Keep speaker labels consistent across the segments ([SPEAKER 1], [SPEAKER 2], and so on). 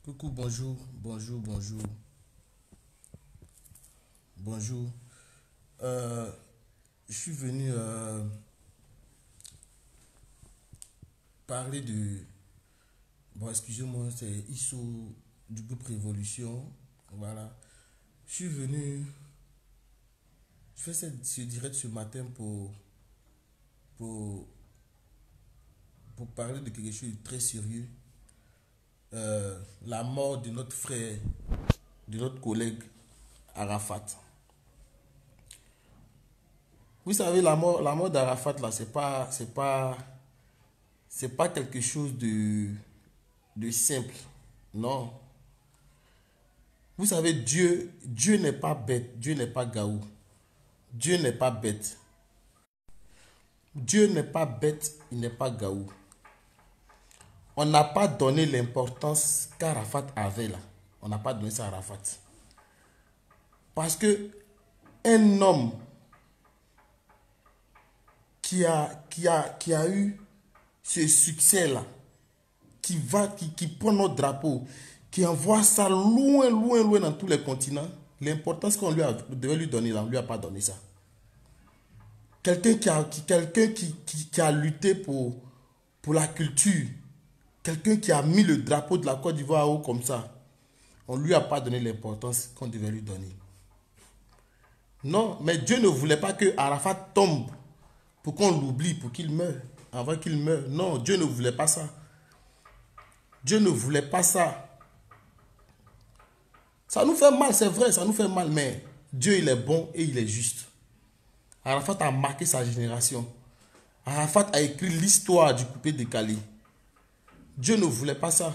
[SPEAKER 1] Coucou, bonjour, bonjour, bonjour, bonjour. Euh, je suis venu parler de... Bon, excusez-moi, c'est Issou du groupe Révolution. Voilà. Je suis venu... Je fais ce direct ce matin pour, pour parler de quelque chose de très sérieux. La mort de notre frère, de notre collègue Arafat. Vous savez, la mort d'Arafat, là, c'est pas quelque chose de simple. Non. Vous savez, Dieu n'est pas bête. Dieu n'est pas gaou. Dieu n'est pas bête. Dieu n'est pas bête. Il n'est pas gaou. On n'a pas donné l'importance qu'Arafat avait là. On n'a pas donné ça à Arafat. Parce que un homme qui a eu ce succès-là, qui prend notre drapeau, qui envoie ça loin, loin, loin dans tous les continents, l'importance qu'on devait lui donner, là, on ne lui a pas donné ça. Quelqu'un qui a lutté pour la culture, quelqu'un qui a mis le drapeau de la Côte d'Ivoire haut comme ça, on ne lui a pas donné l'importance qu'on devait lui donner. Non, mais Dieu ne voulait pas que Arafat tombe pour qu'on l'oublie, pour qu'il meure, avant qu'il meure. Non, Dieu ne voulait pas ça. Dieu ne voulait pas ça. Ça nous fait mal, c'est vrai, ça nous fait mal, mais Dieu, il est bon et il est juste. Arafat a marqué sa génération. Arafat a écrit l'histoire du coupé décalé. Dieu ne voulait pas ça.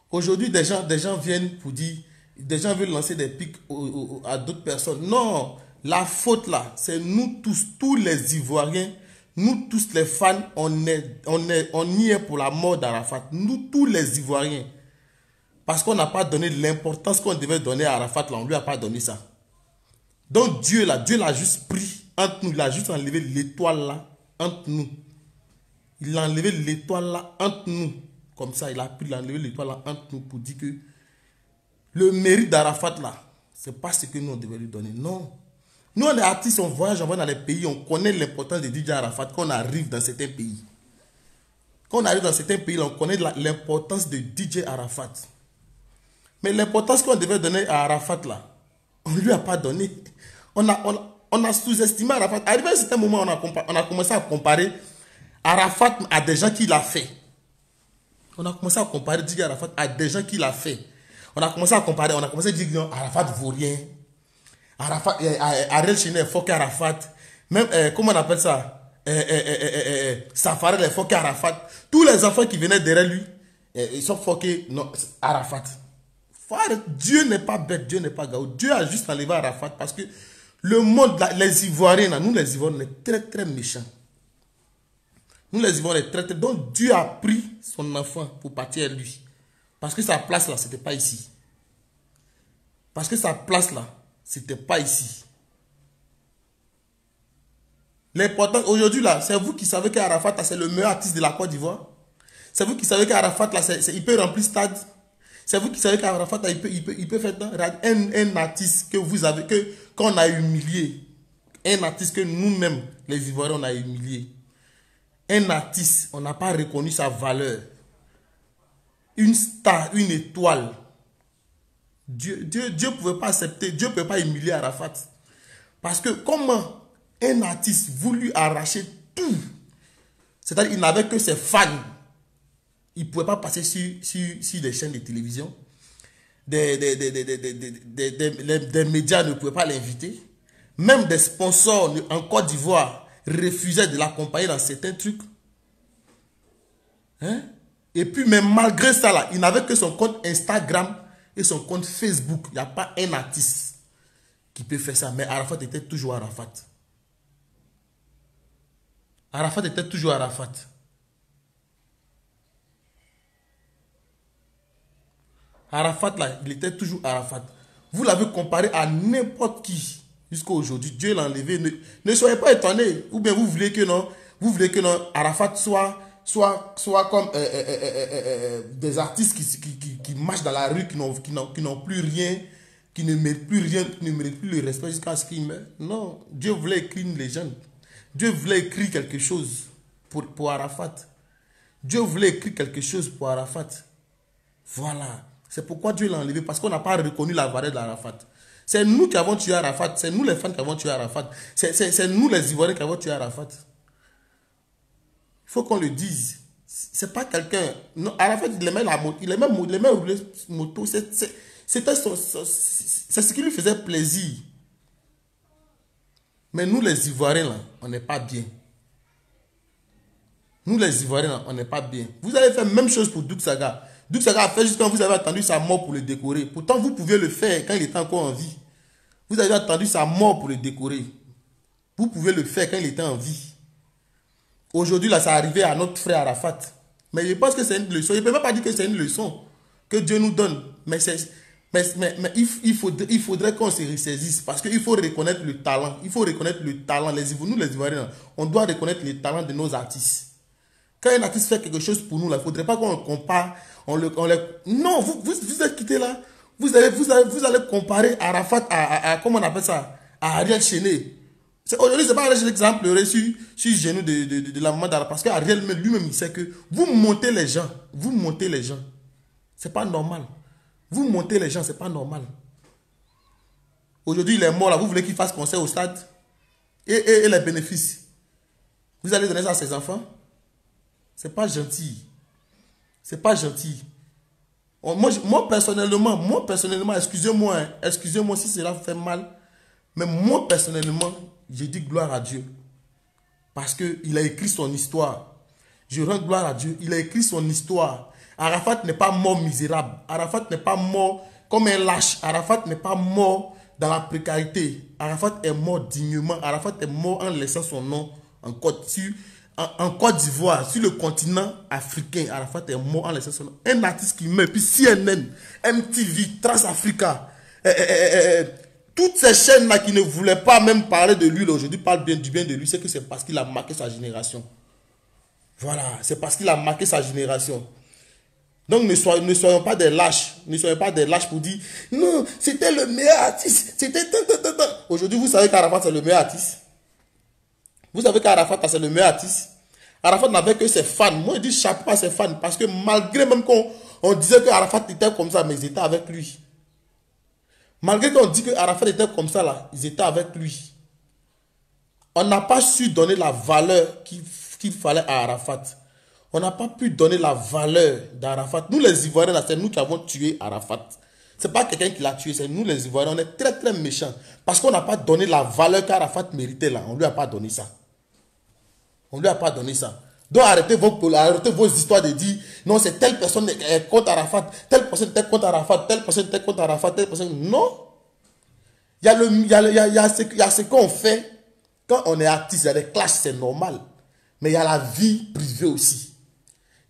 [SPEAKER 1] Aujourd'hui, des gens viennent pour dire, des gens veulent lancer des pics à d'autres personnes. Non, la faute là, c'est nous tous les Ivoiriens, nous tous les fans, on y est pour la mort d'Arafat. Nous tous les Ivoiriens. Parce qu'on n'a pas donné l'importance qu'on devait donner à Arafat là, on ne lui a pas donné ça. Donc Dieu l'a juste pris entre nous, il a juste enlevé l'étoile là entre nous. Il a enlevé l'étoile là entre nous. Comme ça, il a pu enlever l'étoile là entre nous pour dire que le mérite d'Arafat là, c'est pas ce que nous on devait lui donner. Non. Nous on est artistes, on voyage, on va dans les pays, on connaît l'importance de DJ Arafat quand on arrive dans certains pays. Quand on arrive dans certains pays, on connaît l'importance de DJ Arafat. Mais l'importance qu'on devait donner à Arafat là, on ne lui a pas donné. On a sous-estimé Arafat. Arrivé à un certain moment, on a commencé à comparer Arafat à des gens qui l'a fait. On a commencé à comparer DJ Arafat à des gens qui l'a fait. On a commencé à comparer, on a commencé à dire non, Arafat vaut rien. Arafat, Ariel Cheney est fucké Arafat. Même, comment on appelle ça? Safari est fucké Arafat. Tous les enfants qui venaient derrière lui, ils sont fuckés Arafat. Dieu n'est pas bête, Dieu n'est pas gaou. Dieu a juste enlevé Arafat parce que le monde, les Ivoiriens, nous les Ivoiriens, on est très très méchants. Nous les Ivoiriens, on est très très... Donc Dieu a pris son enfant pour partir à lui. Parce que sa place là, c'était pas ici. Parce que sa place là, c'était pas ici. L'important aujourd'hui là, c'est vous qui savez qu'Arafat c'est le meilleur artiste de la Côte d'Ivoire. C'est vous qui savez qu'Arafat là, il peut remplir stade. C'est vous qui savez qu'Arafat il peut faire un artiste que vous avez, qu'on a humilié. Un artiste que nous-mêmes, les Ivoiriens, on a humilié. Un artiste, on n'a pas reconnu sa valeur. Une star, une étoile. Dieu ne pouvait pas accepter, Dieu ne pouvait pas humilier Arafat. Parce que comment un artiste voulu arracher tout, c'est-à-dire qu'il n'avait que ses fans, il ne pouvait pas passer sur des chaînes de télévision, des médias ne pouvaient pas l'inviter, même des sponsors en Côte d'Ivoire refusaient de l'accompagner dans certains trucs. Hein? Et puis, mais malgré ça, là, il n'avait que son compte Instagram et son compte Facebook. Il n'y a pas un artiste qui peut faire ça. Mais Arafat était toujours Arafat. Arafat était toujours Arafat. Arafat, là, il était toujours Arafat. Vous l'avez comparé à n'importe qui jusqu'à aujourd'hui. Dieu l'a enlevé. Ne soyez pas étonnés. Ou bien vous voulez que non, Arafat soit soit comme des artistes qui marchent dans la rue, qui n'ont plus rien, qui ne méritent plus rien, qui ne méritent plus le respect jusqu'à ce qu'ils meurent. Non, Dieu voulait écrire une légende. Dieu voulait écrire quelque chose pour Arafat. Dieu voulait écrire quelque chose pour Arafat. Voilà. C'est pourquoi Dieu l'a enlevé, parce qu'on n'a pas reconnu la valeur d'Arafat. C'est nous qui avons tué Arafat. C'est nous les fans qui avons tué Arafat. C'est nous les Ivoiriens qui avons tué Arafat. Il faut qu'on le dise. C'est pas quelqu'un. Arafat, il aimait la moto. Il aimait rouler moto. C'est ce qui lui faisait plaisir. Mais nous, les Ivoiriens, là, on n'est pas bien. Nous, les Ivoiriens, là, on n'est pas bien. Vous avez fait la même chose pour Douk Saga. Douk Saga a fait juste quand vous avez attendu sa mort pour le décorer. Pourtant, vous pouviez le faire quand il était encore en vie. Vous avez attendu sa mort pour le décorer. Vous pouvez le faire quand il était en vie. Aujourd'hui, là, ça arrivé à notre frère Arafat. Mais je pense que c'est une leçon. Je ne peux même pas dire que c'est une leçon que Dieu nous donne. Mais il faudrait qu'on se ressaisisse. Parce qu'il faut reconnaître le talent. Il faut reconnaître le talent. Nous, les Ivoiriens, on doit reconnaître le talent de nos artistes. Quand un artiste fait quelque chose pour nous, là, il ne faudrait pas qu'on le compare. Non, vous êtes quitté là. Vous allez comparer Arafat à comment on appelle ça? À Ariel Chené. Aujourd'hui, ce n'est pas Ariel Chené qui a pleuré sur le genou de la maman d'Arafat. Parce qu'Ariel lui-même, il sait que vous montez les gens. Vous montez les gens. Ce n'est pas normal. Vous montez les gens, ce n'est pas normal. Aujourd'hui, il est mort là. Vous voulez qu'il fasse concert au stade? Et les bénéfices? Vous allez donner ça à ses enfants? C'est pas gentil. C'est pas gentil. Moi, personnellement, excusez-moi, hein, excusez-moi si cela fait mal. Mais moi, personnellement, je dis gloire à Dieu. Parce qu'il a écrit son histoire. Je rends gloire à Dieu. Il a écrit son histoire. Arafat n'est pas mort misérable. Arafat n'est pas mort comme un lâche. Arafat n'est pas mort dans la précarité. Arafat est mort dignement. Arafat est mort en laissant son nom en Côte d'Ivoire, sur le continent africain. Arafat est mort en laissant son nom. Un artiste qui meurt. Puis CNN, MTV, Transafrica, toutes ces chaînes-là qui ne voulaient pas même parler de lui, aujourd'hui parlent du bien de lui. C'est que c'est parce qu'il a marqué sa génération. Voilà, c'est parce qu'il a marqué sa génération. Donc ne soyons pas des lâches. Ne soyons pas des lâches pour dire non, c'était le meilleur artiste. Aujourd'hui, vous savez qu'Arafat c'est le meilleur artiste. Vous savez qu'Arafat c'est le meilleur artiste. Arafat n'avait que ses fans. Moi, je dis chapeau à ses fans. Parce que malgré même qu'on disait qu'Arafat était comme ça, mais ils étaient avec lui. Malgré qu'on dit qu'Arafat était comme ça, là, ils étaient avec lui. On n'a pas su donner la valeur qu'il fallait à Arafat. On n'a pas pu donner la valeur d'Arafat. Nous, les Ivoiriens, c'est nous qui avons tué Arafat. Ce n'est pas quelqu'un qui l'a tué, c'est nous, les Ivoiriens. On est très, très méchants. Parce qu'on n'a pas donné la valeur qu'Arafat méritait là. On ne lui a pas donné ça. On ne lui a pas donné ça. Donc arrêtez vos histoires de dire non, c'est telle personne est contre Arafat, telle personne était contre Arafat, telle personne était contre Arafat, telle personne. Non. Il y a ce qu'on fait quand on est artiste. Il y a des clashs, c'est normal. Mais il y a la vie privée aussi.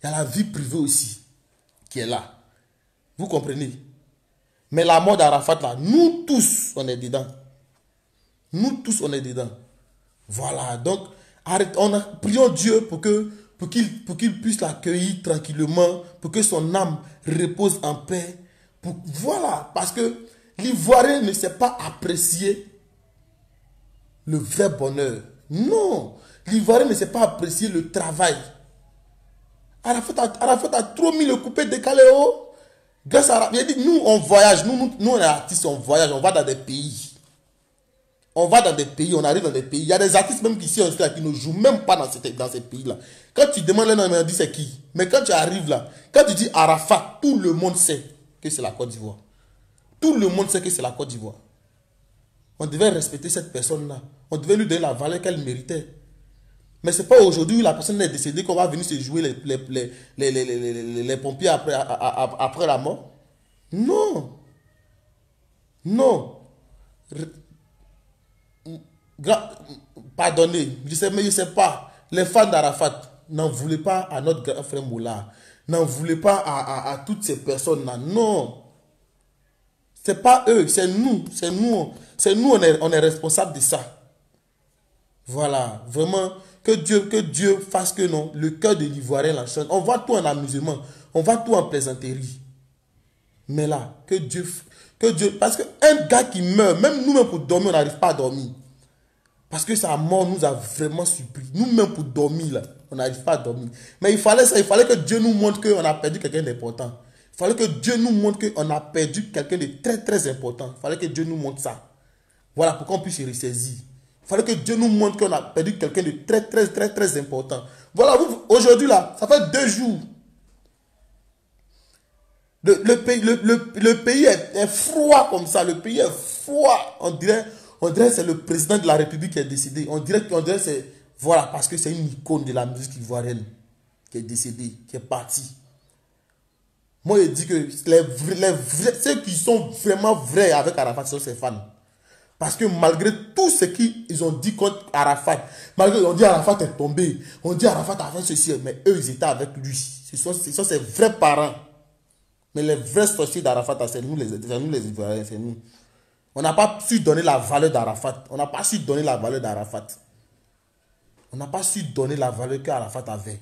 [SPEAKER 1] Il y a la vie privée aussi qui est là. Vous comprenez? Mais la mort d'Arafat, là, nous tous, on est dedans. Nous tous, on est dedans. Voilà. Donc, prions Dieu pour qu'il puisse l'accueillir tranquillement, pour que son âme repose en paix. Voilà. Parce que l'Ivoirien ne sait pas apprécier le vrai bonheur. Non. L'Ivoirien ne sait pas apprécier le travail. Arafat a trop mis le coupé décalé haut. Grâce à Arafat, nous on voyage, nous on est artistes, on voyage, on va dans des pays. On va dans des pays, on arrive dans des pays. Il y a des artistes même qui ne jouent même pas dans ces pays-là. Quand tu demandes le nom, on dit c'est qui. Mais quand tu arrives là, quand tu dis Arafat, tout le monde sait que c'est la Côte d'Ivoire. Tout le monde sait que c'est la Côte d'Ivoire. On devait respecter cette personne-là. On devait lui donner la valeur qu'elle méritait. Mais ce n'est pas aujourd'hui où la personne est décédée qu'on va venir se jouer les pompiers après la mort. Non. Non. Pardonnez, mais je ne sais pas. Les fans d'Arafat n'en voulaient pas à notre grand frère Moula. N'en voulaient pas à toutes ces personnes-là. Non. Ce n'est pas eux, c'est nous. On est responsable de ça. Voilà. Vraiment. que Dieu fasse que non, le cœur de l'Ivoirien la change. On voit tout en amusement, on voit tout en plaisanterie. Mais là, que Dieu, parce qu'un gars qui meurt, même nous-mêmes pour dormir, on n'arrive pas à dormir. Parce que sa mort nous a vraiment surpris. Nous-mêmes pour dormir, là, on n'arrive pas à dormir. Mais il fallait ça, il fallait que Dieu nous montre qu'on a perdu quelqu'un d'important. Il fallait que Dieu nous montre qu'on a perdu quelqu'un de très très important. Il fallait que Dieu nous montre ça. Voilà, pour qu'on puisse se ressaisir. Il fallait que Dieu nous montre qu'on a perdu quelqu'un de très très très très important. Voilà, aujourd'hui là, ça fait 2 jours. Le pays est froid comme ça. Le pays est froid. On dirait que c'est le président de la République qui est décédé. On dirait que c'est... Voilà, parce que c'est une icône de la musique ivoirienne qui est décédée, qui est partie. Moi, je dis que ceux qui sont vraiment vrais avec Arafat, ce sont ses fans. Parce que malgré tout ce qu'ils ont dit contre Arafat, malgré on dit Arafat est tombé, on dit Arafat a fait ceci, mais eux, ils étaient avec lui. Ce sont ses vrais parents. Mais les vrais sorciers d'Arafat, c'est nous les Ivoiriens, c'est nous. On n'a pas su donner la valeur d'Arafat. On n'a pas su donner la valeur d'Arafat. On n'a pas su donner la valeur qu'Arafat avait.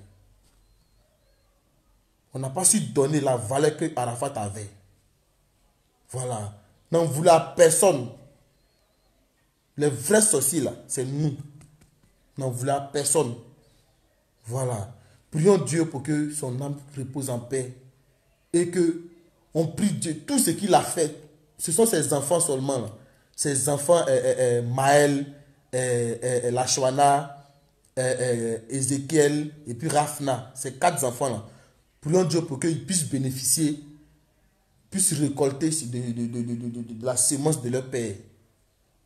[SPEAKER 1] On n'a pas su donner la valeur que Arafat avait. Voilà. N'en voulait à personne. Les vrais sorciers là, c'est nous. N'en voulait à personne. Voilà. Prions Dieu pour que son âme repose en paix. Et que on prie Dieu. Tout ce qu'il a fait, ce sont ses enfants seulement. Là. Ses enfants, Maël, Lachwana, Ézéchiel et puis Rafna. Ces 4 enfants là. Prions Dieu pour qu'ils puissent bénéficier, puissent récolter de la semence de leur père.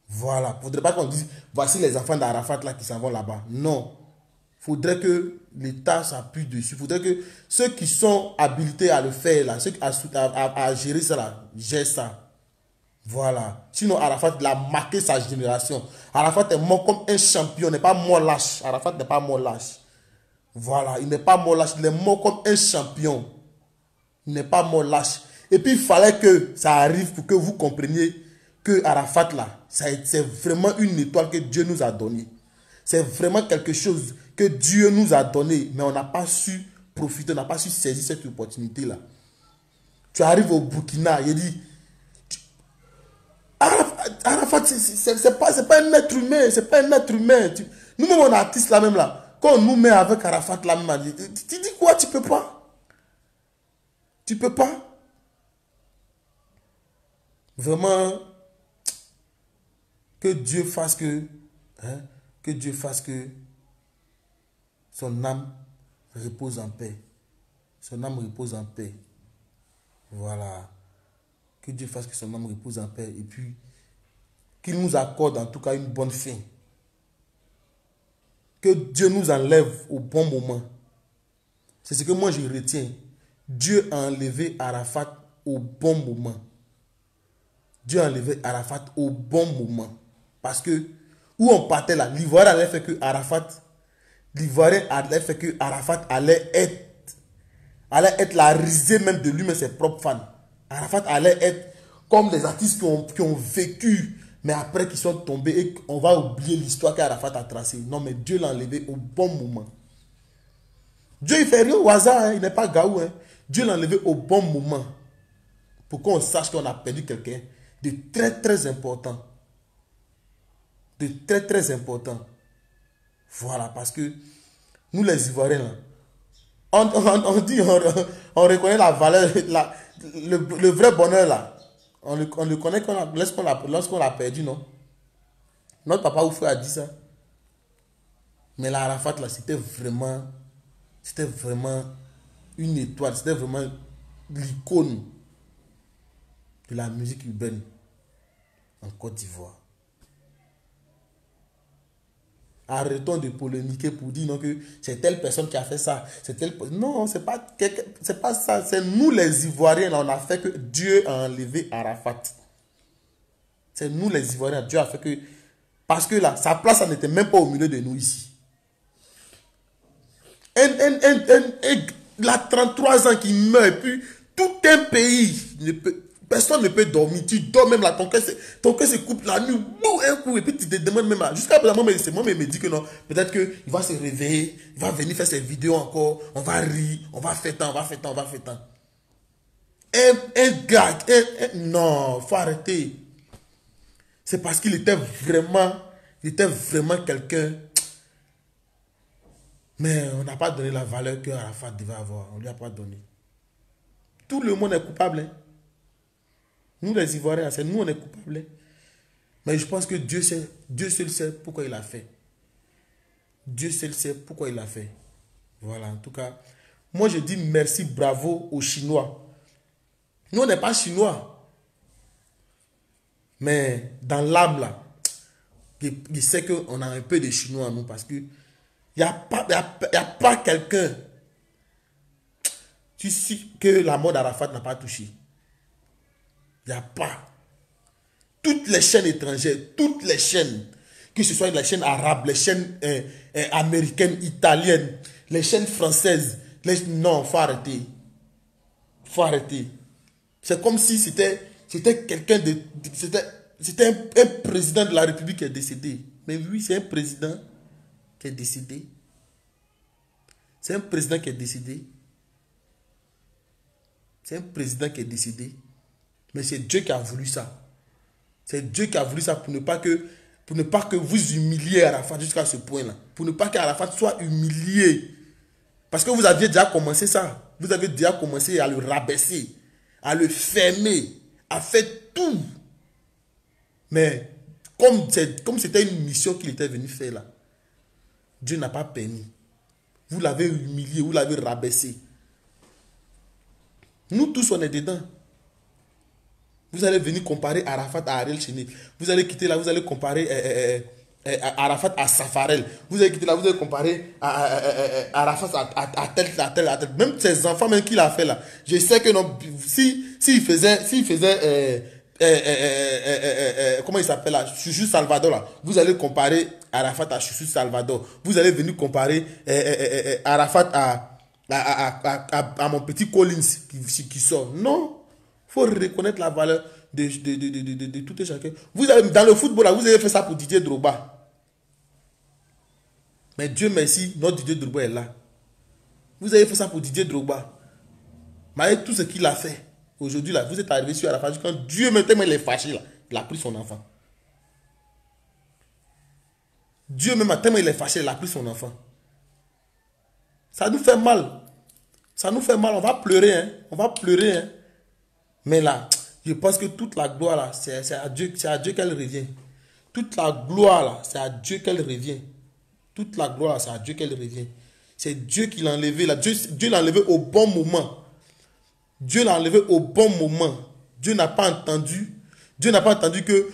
[SPEAKER 1] Voilà. Il ne faudrait pas qu'on dise, voici les enfants d'Arafat là qui s'en vont là-bas. Non. Il faudrait que l'État s'appuie dessus. Il faudrait que ceux qui sont habilités à le faire, là, ceux à gérer ça, là, gèrent ça. Voilà. Sinon, Arafat il a marqué sa génération. Arafat est mort comme un champion, il n'est pas mort lâche. Arafat n'est pas mort lâche. Voilà, il n'est pas mort lâche, il est mort comme un champion. Il n'est pas mort lâche. Et puis, il fallait que ça arrive pour que vous compreniez que Arafat, là, c'est vraiment une étoile que Dieu nous a donnée. C'est vraiment quelque chose que Dieu nous a donné, mais on n'a pas su profiter, on n'a pas su saisir cette opportunité-là. Tu arrives au Burkina, il dit, Arafat, c'est pas un être humain, c'est pas un être humain. Nous-mêmes, on est artistes là même là. Quand on nous met avec Arafat là même, tu dis quoi? Tu peux pas. Tu peux pas. Vraiment, que Dieu fasse que, hein, que Dieu fasse que son âme repose en paix. Son âme repose en paix. Voilà. Que Dieu fasse que son âme repose en paix. Et puis, qu'il nous accorde en tout cas une bonne fin. Que Dieu nous enlève au bon moment. C'est ce que moi je retiens. Dieu a enlevé Arafat au bon moment. Dieu a enlevé Arafat au bon moment. Parce que, où on partait là, l'Ivoirien allait faire que Arafat, allait être la risée même de lui, mais ses propres fans. Arafat allait être comme les artistes qui ont vécu, mais après qui sont tombés et qu'on va oublier l'histoire qu'Arafat a tracée. Non, mais Dieu l'a enlevé au bon moment. Dieu, il ne fait rien au hasard, hein, il n'est pas gaou. Hein. Dieu l'a enlevé au bon moment. Pour qu'on sache qu'on a perdu quelqu'un de très très important. De très très important. Voilà, parce que nous les Ivoiriens, là, on dit, on reconnaît la valeur, le vrai bonheur là. On le connaît lorsqu'on l'a perdu, non? Notre papa ou frère a dit ça. Mais la Arafat là, c'était vraiment une étoile, c'était vraiment l'icône de la musique urbaine en Côte d'Ivoire. Arrêtons de polémiquer pour dire non, que c'est telle personne qui a fait ça. Non, c'est pas ça. C'est nous les Ivoiriens, là, on a fait que Dieu a enlevé Arafat. C'est nous les Ivoiriens, Dieu a fait que... Parce que là, sa place, ça n'était même pas au milieu de nous ici. Il a 33 ans qu'il meurt, et puis tout un pays Personne ne peut dormir. Tu dors même là, ton cœur se coupe la nuit, boum, un coup, et puis tu te demandes même, jusqu'à présent, moi, me dit que non, peut-être qu'il va se réveiller, il va venir faire ses vidéos encore, on va rire, on va faire tant, on va faire tant, on va faire tant. Un gars, non, faut arrêter. C'est parce qu'il était vraiment quelqu'un. Mais on n'a pas donné la valeur que Arafat devait avoir. On ne lui a pas donné. Tout le monde est coupable. Hein. Nous les Ivoiriens, c'est nous on est coupables. Hein. Mais je pense que Dieu seul sait pourquoi il a fait. Dieu seul sait pourquoi il a fait. Voilà, en tout cas. Moi je dis merci, bravo aux Chinois. Nous on n'est pas Chinois. Mais dans l'âme là, il sait qu'on a un peu de Chinois en nous parce que il n'y a pas quelqu'un que la mort d'Arafat n'a pas touché. Il n'y a pas. Toutes les chaînes étrangères, toutes les chaînes, que ce soit les chaînes arabes, les chaînes américaines, italiennes, les chaînes françaises, non, il faut arrêter. Il faut arrêter. C'est comme si c'était quelqu'un de... C'était un président de la République qui est décédé. Mais oui, c'est un président qui est décédé. C'est un président qui est décédé. C'est un président qui est décédé. Mais c'est Dieu qui a voulu ça. C'est Dieu qui a voulu ça pour ne pas que vous humiliez Arafat jusqu'à ce point-là. Pour ne pas qu'Arafat soit humilié. Parce que vous aviez déjà commencé ça. Vous avez déjà commencé à le rabaisser, à le fermer, à faire tout. Mais comme c'était une mission qu'il était venu faire là, Dieu n'a pas permis. Vous l'avez humilié, vous l'avez rabaissé. Nous tous, on est dedans. Vous allez venir comparer Arafat à Ariel Cheney. Vous allez quitter là, vous allez comparer Arafat à Safarel. Vous allez quitter là, vous allez comparer Arafat à tel. Même ses enfants, même qu'il a fait là. Je sais que non, s'il faisait comment il s'appelle là, Chouchou Salvador là, vous allez comparer Arafat à Chouchou Salvador. Vous allez venir comparer Arafat à mon petit Collins qui sort. Non. Il faut reconnaître la valeur de tout et chacun. Dans le football, là, vous avez fait ça pour Didier Drogba. Mais Dieu merci, notre Didier Drogba est là. Vous avez fait ça pour Didier Drogba. Malgré tout ce qu'il a fait, aujourd'hui, là, vous êtes arrivé sur Arafat. Quand Dieu maintenant il est fâché, là, il a pris son enfant. Dieu même tellement il est fâché, il a pris son enfant. Ça nous fait mal. Ça nous fait mal, on va pleurer. Hein. On va pleurer. Hein. Mais là, je pense que toute la gloire, là, c'est à Dieu qu'elle revient. Toute la gloire, là, c'est à Dieu qu'elle revient. Toute la gloire, c'est à Dieu qu'elle revient. C'est Dieu qui l'a enlevé. Là. Dieu l'a enlevé au bon moment. Dieu l'a enlevé au bon moment. Dieu n'a pas entendu. Dieu n'a pas entendu que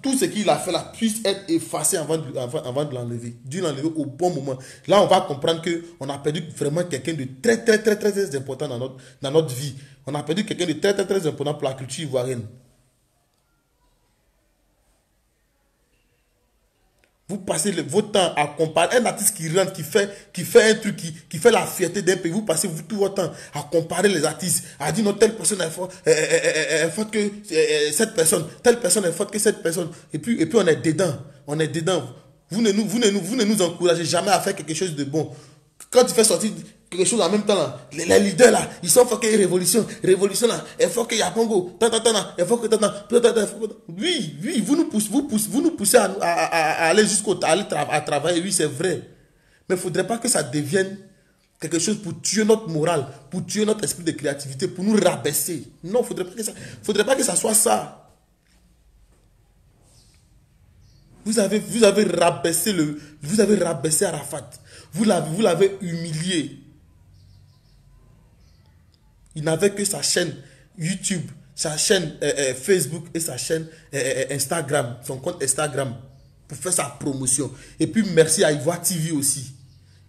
[SPEAKER 1] tout ce qu'il a fait là puisse être effacé avant de l'enlever. Dieu l'a enlevé au bon moment. Là, on va comprendre qu'on a perdu vraiment quelqu'un de très, très, très, très, très important dans notre vie. On a perdu quelqu'un de très, très, très important pour la culture ivoirienne. Vous passez votre temps à comparer un artiste qui rentre, qui fait un truc, qui fait la fierté d'un pays. Vous passez tout votre temps à comparer les artistes, à dire non, telle personne est forte que cette personne, telle personne est forte que cette personne. Et puis on est dedans. On est dedans. Vous ne nous encouragez jamais à faire quelque chose de bon. Quand tu fais sortir quelque chose en même temps, là, les leaders là, ils sont forts qu'il y ait révolution là, il faut qu'il y ait Congo, il faut que oui, vous nous poussez à aller à travailler, oui c'est vrai, mais il ne faudrait pas que ça devienne quelque chose pour tuer notre morale, pour tuer notre esprit de créativité, pour nous rabaisser. Non, il ne faudrait pas que ça soit ça. Vous avez rabaissé Arafat, vous l'avez humilié. Il n'avait que sa chaîne YouTube, sa chaîne Facebook et sa chaîne Instagram, son compte Instagram pour faire sa promotion. Et puis merci à Ivoire TV aussi,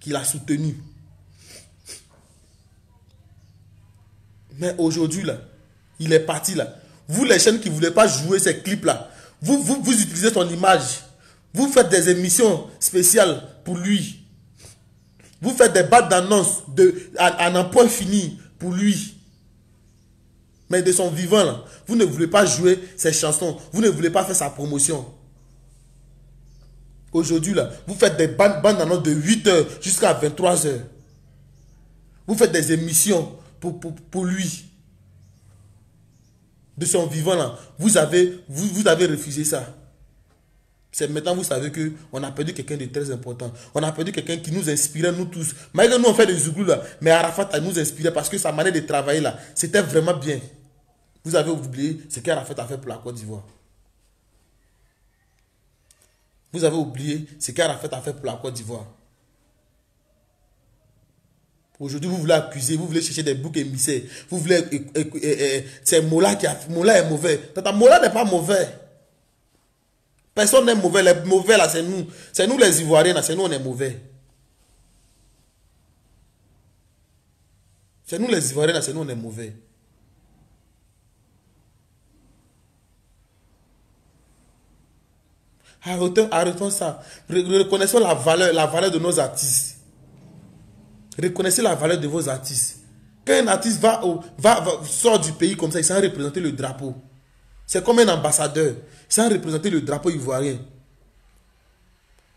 [SPEAKER 1] qui l'a soutenu. Mais aujourd'hui, là, il est parti là. Vous, les chaînes qui ne voulaient pas jouer ces clips-là, vous utilisez son image. Vous faites des émissions spéciales pour lui. Vous faites des bandes d'annonces à n'en point fini pour lui. Mais de son vivant, là, vous ne voulez pas jouer ses chansons. Vous ne voulez pas faire sa promotion. Aujourd'hui, là, vous faites des bandes annonces de 8 heures jusqu'à 23 heures. Vous faites des émissions pour lui. De son vivant, là, vous avez refusé ça. C'est maintenant, vous savez qu'on a perdu quelqu'un de très important. On a perdu quelqu'un qui nous inspirait, nous tous. Malgré nous, on fait des zouglous là. Mais Arafat nous inspirait parce que sa manière de travailler là, c'était vraiment bien. Vous avez oublié ce qu'Arafat a fait pour la Côte d'Ivoire. Vous avez oublié ce qu'Arafat a fait pour la Côte d'Ivoire. Aujourd'hui, vous voulez accuser, vous voulez chercher des boucs émissaires. Vous voulez... c'est Mola qui a... Mola est mauvais. Tata, Mola n'est pas mauvais. Personne n'est mauvais. Les mauvais, là, c'est nous. C'est nous, les Ivoiriens, là. C'est nous, on est mauvais. C'est nous, les Ivoiriens, là. C'est nous, on est mauvais. Arrêtons ça. Reconnaissons la valeur de nos artistes. Reconnaissez la valeur de vos artistes. Quand un artiste sort du pays comme ça, il s'en représenter le drapeau. C'est comme un ambassadeur. Il s'en représenter le drapeau ivoirien.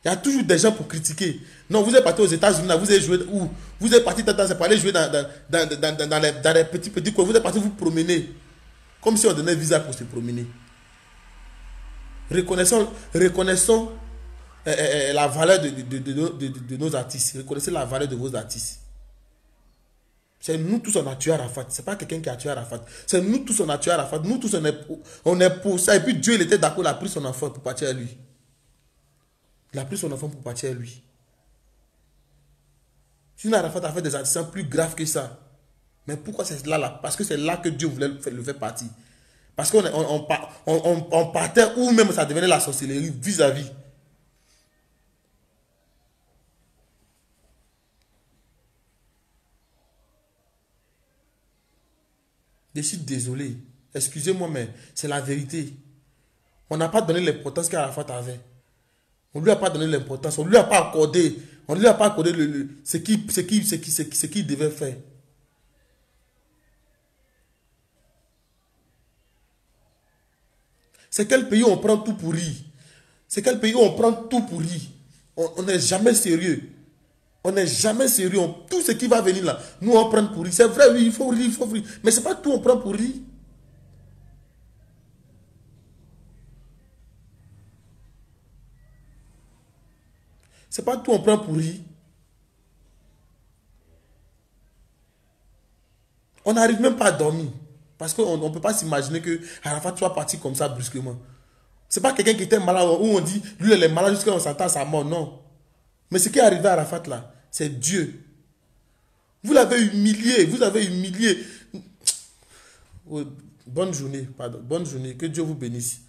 [SPEAKER 1] Il y a toujours des gens pour critiquer. Non, vous êtes parti aux États-Unis, vous avez joué où? Vous êtes parti c'est pour aller jouer dans les petits coins. Vous êtes parti vous promener. Comme si on donnait visa pour se promener. Reconnaissons la valeur de nos artistes. Reconnaissez la valeur de vos artistes. C'est nous tous on a tué Arafat. Ce n'est pas quelqu'un qui a tué Arafat. C'est nous tous on a tué Arafat. Nous tous on est pour ça. Et puis Dieu il était d'accord, il a pris son enfant pour partir à lui. Il a pris son enfant pour partir à lui. Sinon Arafat a fait des actions plus graves que ça. Mais pourquoi c'est là? Parce que c'est là que Dieu voulait le faire partir. Parce qu'on partait où même ça devenait la sorcellerie vis-à-vis. Je suis désolé. Excusez-moi, mais c'est la vérité. On n'a pas donné l'importance qu'Arafat avait. On ne lui a pas donné l'importance. On ne lui a pas accordé. On ne lui a pas accordé ce qu'il devait faire. C'est quel pays où on prend tout pour rire? C'est quel pays où on prend tout pour rire? On n'est jamais sérieux. On n'est jamais sérieux. Tout ce qui va venir là, nous on prend pour rire. C'est vrai, oui, il faut rire, il faut rire. Mais ce n'est pas tout on prend pour rire. C'est pas tout on prend pour rire. On n'arrive même pas à dormir. Parce qu'on ne peut pas s'imaginer que Arafat soit parti comme ça brusquement. C'est pas quelqu'un qui était malade où on dit, lui il est malade jusqu'à on s'attend à sa mort. Non. Mais ce qui est arrivé à Arafat là, c'est Dieu. Vous l'avez humilié. Vous avez humilié. Bonne journée. Pardon. Bonne journée. Que Dieu vous bénisse.